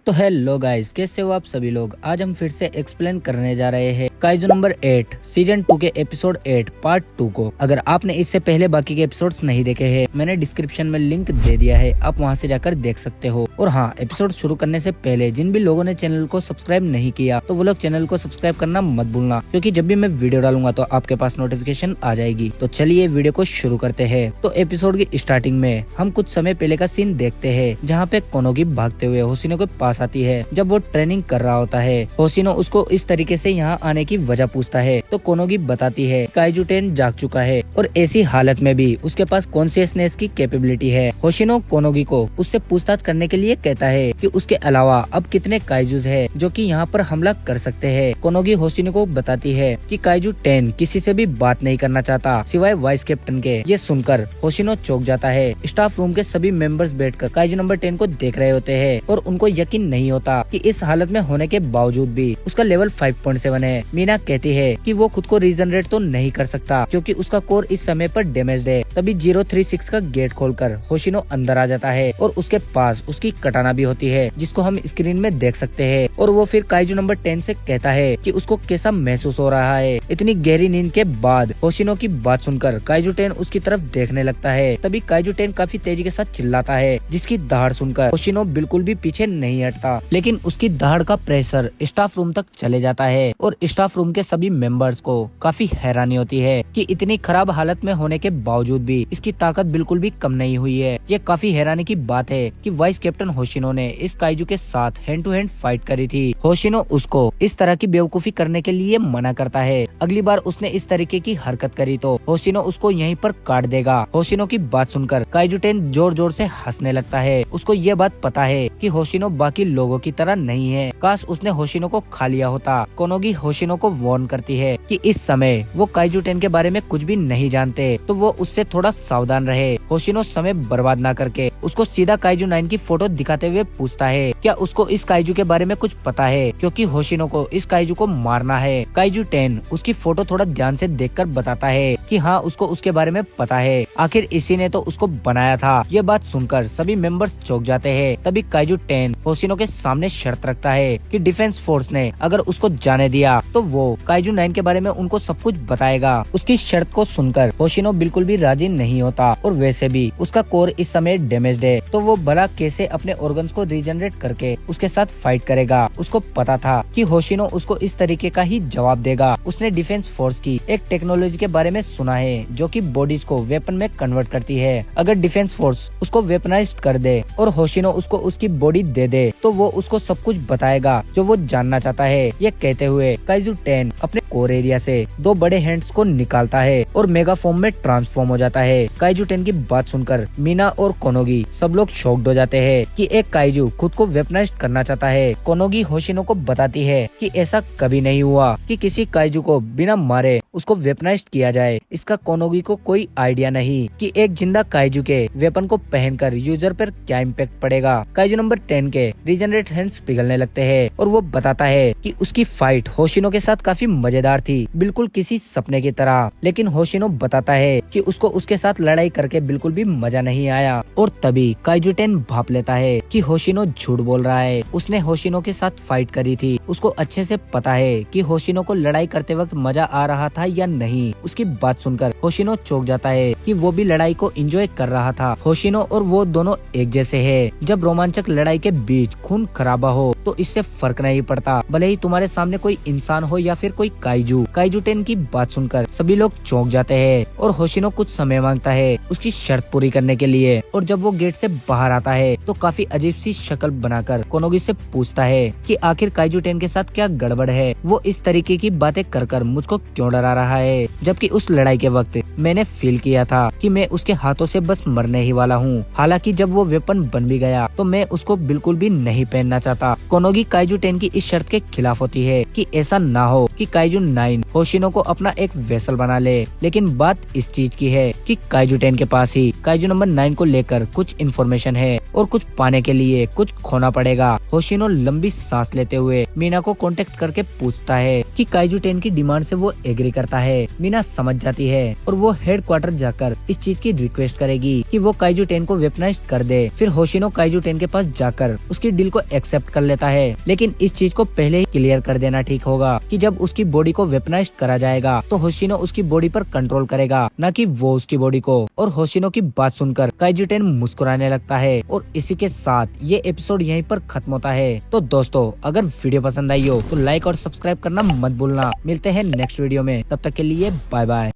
तो hello guys, कैसे हो आप सभी लोग। आज हम फिर से एक्सप्लेन करने जा रहे हैं काइजू नंबर 8 सीजन 2 के एपिसोड 8 पार्ट 2 को। अगर आपने इससे पहले बाकी के एपिसोड्स नहीं देखे हैं, मैंने डिस्क्रिप्शन में लिंक दे दिया है, आप वहां से जाकर देख सकते हो। और हाँ, एपिसोड शुरू करने से पहले जिन भी लोगों ने चैनल को सब्सक्राइब नहीं किया तो वो लोग चैनल को सब्सक्राइब करना मत भूलना, क्योंकि जब भी मैं वीडियो डालूंगा तो आपके पास नोटिफिकेशन आ जाएगी। तो चलिए वीडियो को शुरू करते हैं। तो एपिसोड की स्टार्टिंग में हम कुछ समय पहले का सीन देखते हैं, जहाँ पे कोनोगी भागते हुए होशिनो के पास आती है। जब वो ट्रेनिंग कर रहा होता है, होशिनो उसको इस तरीके से यहाँ आने की वजह पूछता है तो कोनोगी बताती है काइजू 10 जाग चुका है और ऐसी हालत में भी उसके पास कॉन्शियसनेस की कैपेबिलिटी है। होशिनो कोनोगी को उससे पूछताछ करने के लिए कहता है कि उसके अलावा अब कितने काइजूज है जो कि यहाँ पर हमला कर सकते हैं। कोनोगी होशिनो को बताती है कि काइजू 10 किसी से भी बात नहीं करना चाहता सिवाय वाइस कैप्टन के। ये सुनकर होशिनो चौंक जाता है। स्टाफ रूम के सभी मेंबर्स बैठकर काइजू नंबर 10 को देख रहे होते हैं और उनको यकीन नहीं होता कि इस हालत में होने के बावजूद भी उसका लेवल 5.7 है। मीना कहती है कि वो खुद को रीजनरेट तो नहीं कर सकता क्योंकि उसका कोर इस समय पर डैमेज्ड है। तभी 036 का गेट खोलकर होशिनो अंदर आ जाता है और उसके पास उसकी कटाना भी होती है, जिसको हम स्क्रीन में देख सकते हैं। और वो फिर काइजू नंबर 10 से कहता है कि उसको कैसा महसूस हो रहा है। इतनी गहरी नींद के बाद होशिनो की बात सुनकर काइजू 10 उसकी तरफ देखने लगता है। तभी काइजू 10 काफी तेजी के साथ चिल्लाता है, जिसकी दहाड़ सुनकर होशिनो बिल्कुल भी पीछे नहीं हटता, लेकिन उसकी दहाड़ का प्रेशर स्टाफ रूम तक चले जाता है और स्टाफ रूम के सभी मेंबर्स को काफी हैरानी होती है कि इतनी खराब हालत में होने के बावजूद भी इसकी ताकत बिल्कुल भी कम नहीं हुई है। ये काफी हैरानी की बात है कि वाइस कैप्टन होशिनो ने इस काइजू के साथ हैंड टू हैंड फाइट करी थी। होशिनो उसको इस तरह की बेवकूफी करने के लिए मना करता है। अगली बार उसने इस तरीके की हरकत करी तो होशिनो उसको यहीं पर काट देगा। होशिनो की बात सुनकर काइजू 10 जोर जोर से हंसने लगता है। उसको ये बात पता है कि होशिनो बाकी लोगों की तरह नहीं है। काश उसने होशिनो को खा लिया होता। कोनोगी होशिनो को वार्न करती है कि इस समय वो काइजू 10 के बारे में कुछ भी नहीं जानते, तो वो उससे थोड़ा सावधान रहे। होशिनो समय बर्बाद ना करके उसको सीधा काइजू 9 की फोटो दिखाते हुए पूछता है क्या उसको इस काइजू के बारे में कुछ पता है, क्योंकि होशिनो को इस काइजू को मारना है। काइजू 10 उसकी फोटो थोड़ा ध्यान से देखकर बताता है कि हाँ, उसको उसके बारे में पता है, आखिर इसी ने तो उसको बनाया था। ये बात सुनकर सभी मेंबर्स चौंक जाते हैं। तभी काइजू 10 होशिनो के सामने शर्त रखता है कि डिफेंस फोर्स ने अगर उसको जाने दिया तो वो काइजू 9 के बारे में उनको सब कुछ बताएगा। उसकी शर्त को सुनकर होशिनो बिल्कुल भी राजी नहीं होता और वैसे भी उसका कोर इस समय डैमेज्ड है, तो वो भला कैसे अपने ऑर्गन्स को रीजनरेट करके उसके साथ फाइट करेगा। उसको पता था कि होशिनो उसको इस तरीके का ही जवाब देगा। उसने डिफेंस फोर्स की एक टेक्नोलॉजी के बारे में सुना है जो कि बॉडीज को वेपन में कन्वर्ट करती है। अगर डिफेंस फोर्स उसको वेपनाइज्ड कर दे और होशिनो उसको उसकी बॉडी दे दे तो वो उसको सब कुछ बताएगा जो वो जानना चाहता है। ये कहते हुए काइजू 10 अपने कोर एरिया से 2 बड़े हैंड्स को निकालता है और मेगा फॉर्म में ट्रांसफॉर्म हो जाता है। काइजू 10 की बात सुनकर मीना और कोनोगी सब लोग शॉक्ड हो जाते हैं कि एक काइजू खुद को वेपनाइज्ड करना चाहता है। कोनोगी होशिनो को बताती है कि ऐसा कभी नहीं हुआ कि किसी काइजू को बिना मारे उसको वेपनाइज्ड किया जाए। इसका कोनोगी को कोई आइडिया नहीं कि एक जिंदा काइजू के वेपन को पहनकर यूजर पर क्या इम्पैक्ट पड़ेगा। काइजू नंबर 10 के रीजनरेट हैंड्स पिघलने लगते हैं और वो बताता है कि उसकी फाइट होशिनो के साथ काफी मजेदार थी, बिल्कुल किसी सपने की तरह। लेकिन होशिनो बताता है कि उसको उसके साथ लड़ाई करके बिल्कुल भी मजा नहीं आया। और तभी काइजू 10 भाप लेता है कि होशिनो झूठ बोल रहा है। उसने होशिनो के साथ फाइट करी थी, उसको अच्छे से पता है कि होशिनो को लड़ाई करते वक्त मजा आ रहा था या नहीं। उसकी बात सुनकर होशिनो चौंक जाता है कि वो भी लड़ाई को एंजॉय कर रहा था। होशिनो और वो दोनों एक जैसे हैं। जब रोमांचक लड़ाई के बीच खून खराबा हो तो इससे फर्क नहीं पड़ता, भले ही तुम्हारे सामने कोई इंसान हो या फिर कोई काइजू। काइजू 10 की बात सुनकर सभी लोग चौंक जाते हैं और होशिनो कुछ समय मांगता है उसकी शर्त पूरी करने के लिए। और जब वो गेट से बाहर आता है तो काफी अजीब सी शक्ल बनाकर कोनोगी से पूछता है कि आखिर काइजू 10 के साथ क्या गड़बड़ है, वो इस तरीके की बातें कर कर मुझको क्यों डरा रहा है, जबकि उस लड़ाई के वक्त मैंने फील किया था कि मैं उसके हाथों से बस मरने ही वाला हूँ। हालांकि जब वो वेपन बन भी गया तो मैं उसको बिल्कुल भी नहीं पहनना चाहता। कोनोगी काइजू 10 की इस शर्त के खिलाफ होती है कि ऐसा ना हो कि कि काइजू 9 होशिनो को अपना एक वेसल बना ले। लेकिन बात इस चीज की है कि काइजू 10 के पास ही काइजू नंबर 9 को लेकर कुछ इन्फॉर्मेशन है और कुछ पाने के लिए कुछ खोना पड़ेगा। होशिनो लंबी सांस लेते हुए मीना को कांटेक्ट करके पूछता है कि काइजू 10 की डिमांड से वो एग्री करता है। मीना समझ जाती है और वो हेडक्वार्टर जाकर इस चीज की रिक्वेस्ट करेगी कि वो काइजू 10 को वेपनाइज कर दे। फिर होशिनो काइजू 10 के पास जाकर उसकी डील को एक्सेप्ट कर लेता है। लेकिन इस चीज को पहले ही क्लियर कर देना ठीक होगा कि जब उसकी बॉडी को वेपनाइज करा जाएगा तो होशिनो उसकी बॉडी पर कंट्रोल करेगा, न कि वो उसकी बॉडी को। और होशिनो की बात सुनकर काइजू 10 मुस्कुराने लगता है और इसी के साथ ये एपिसोड यहीं पर खत्म होता है। तो दोस्तों, अगर वीडियो पसंद आई हो तो लाइक और सब्सक्राइब करना मत भूलना। मिलते हैं नेक्स्ट वीडियो में, तब तक के लिए बाय बाय।